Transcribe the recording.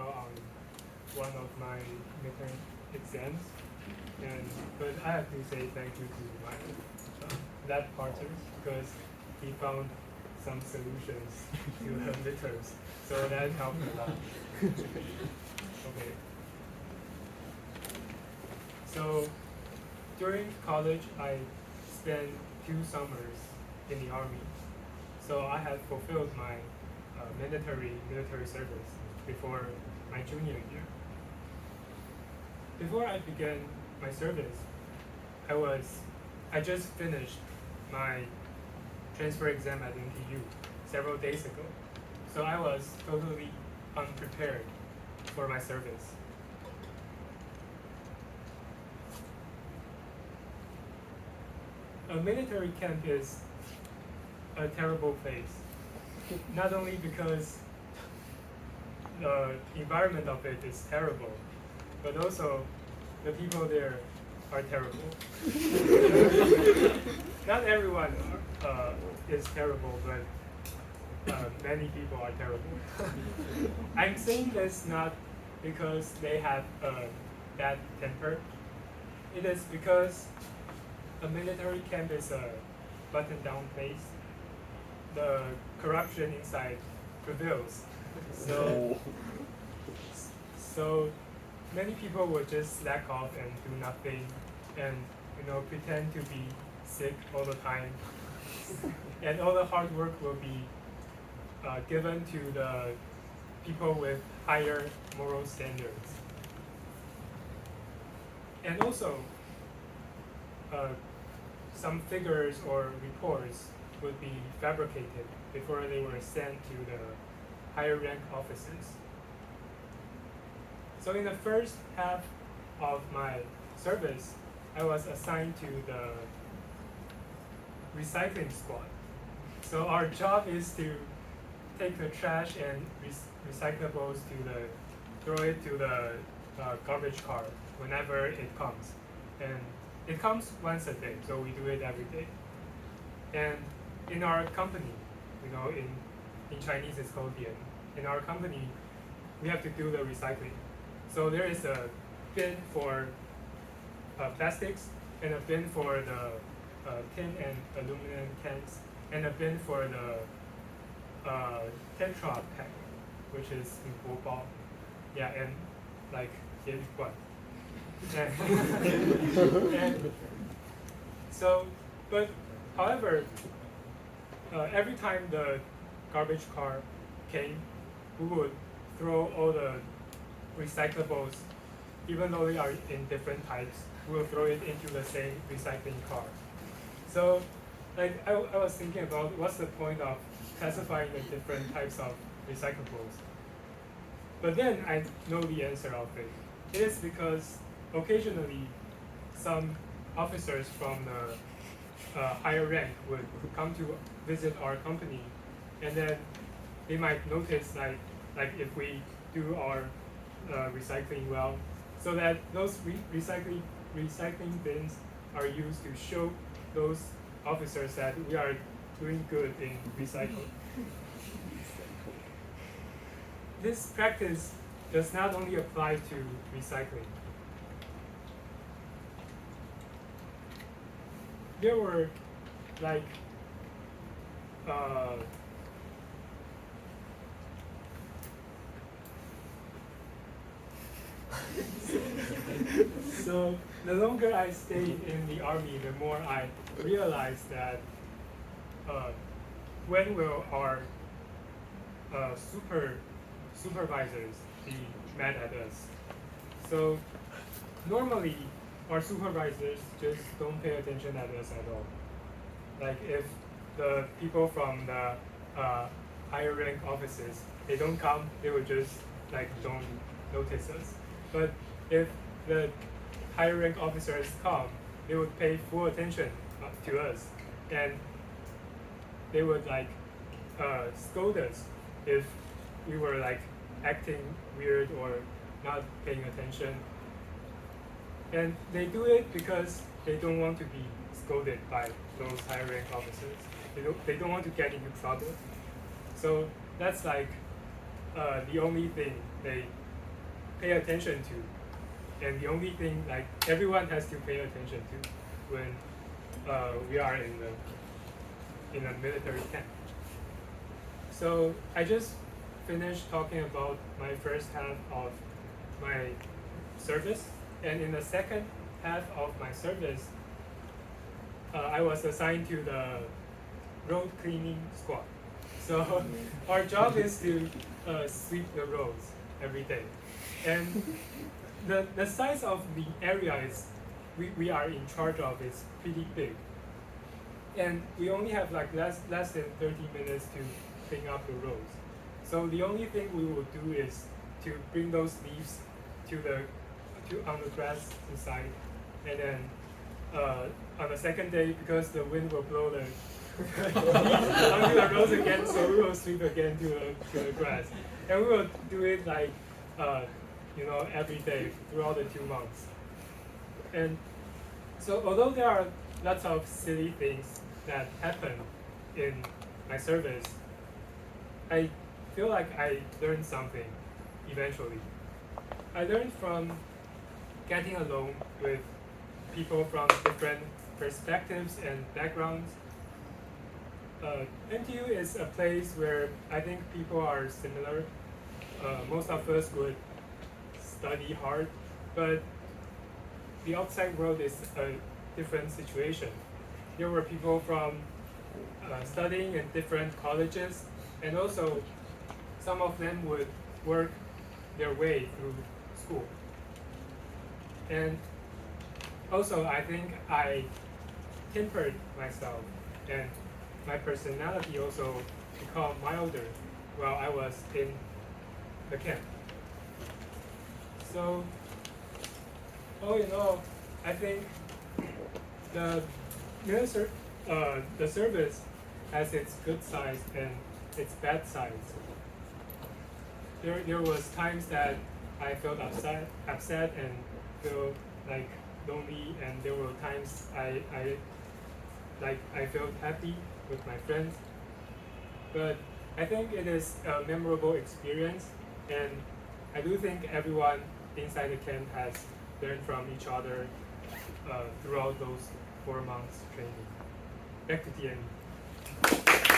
on one of my midterm exams, but I have to say thank you to my lab partners because he found some solutions to the midterms, so that helped a lot. Okay. So during college, I spent 2 summers in the army. So I had fulfilled my mandatory military service before my junior year. Before I began my service, I just finished my transfer exam at NTU several days ago. So I was totally unprepared for my service. A military camp is a terrible place, not only because the environment of it is terrible, but also the people there are terrible. Not everyone is terrible, but many people are terrible. I'm saying this not because they have a bad temper. It is because a military camp is a button-down place. The corruption inside prevails. So many people will just slack off and do nothing, and pretend to be sick all the time, and all the hard work will be given to the people with higher moral standards. And also, some figures or reports would be fabricated before they were sent to the higher rank officers. So in the first half of my service, I was assigned to the recycling squad. So our job is to take the trash and recyclables throw it to the garbage car whenever it comes. And it comes once a day, so we do it every day. And in our company, in Chinese it's called dian. In our company, we have to do the recycling. So there is a bin for plastics, and a bin for the tin and aluminum cans, and a bin for the Tetra pack, which is in Bobao. Yeah, and like Yeluguan. And so, but however, every time the garbage car came, we would throw all the recyclables, even though they are in different types, we will throw it into the same recycling car. So I was thinking about what's the point of classifying the different types of recyclables. But then I know the answer of it. It is because occasionally some officers from the higher rank would come to visit our company, and then they might notice like if we do our recycling well, so that those recycling bins are used to show those officers that we are doing good in recycling. This practice does not only apply to recycling. There were like so the longer I stayed in the army, the more I realized that when will our supervisors be mad at us? So normally our supervisors just don't pay attention at us at all. Like if the people from the higher rank officers, they don't come, they would just like don't notice us. But if the higher rank officers come, they would pay full attention to us, and they would like scold us if we were like acting weird or not paying attention. And they do it because they don't want to be scolded by those higher rank officers. They don't want to get into trouble. So that's like the only thing they pay attention to, and the only thing like everyone has to pay attention to when we are in a military camp. So I just finished talking about my first half of my service, and in the second half of my service, I was assigned to the road cleaning squad. So our job is to sweep the roads every day, and the size of the area we are in charge of is pretty big, and we only have like less than 30 minutes to clean up the roads. So the only thing we will do is to bring those leaves on the grass side, and then on the second day, because the wind will blow the onto the roads again, so we will sweep again to the grass, and we will do it like every day throughout the 2 months. And so although there are lots of silly things that happen in my service, I feel like I learned something eventually. I learned from getting along with people from different perspectives and backgrounds. NTU is a place where I think people are similar. Most of us would study hard, but the outside world is a different situation. There were people from studying in different colleges, and also some of them would work their way through school. And also, I think I tempered myself, and my personality also became milder while I was in the camp. So, all in all, I think the service has its good sides and its bad sides. There was times that I felt upset and feel like lonely, and there were times I felt happy with my friends. But I think it is a memorable experience, and I do think everyone inside the camp has learned from each other throughout those 4 months training. Back to Tierney.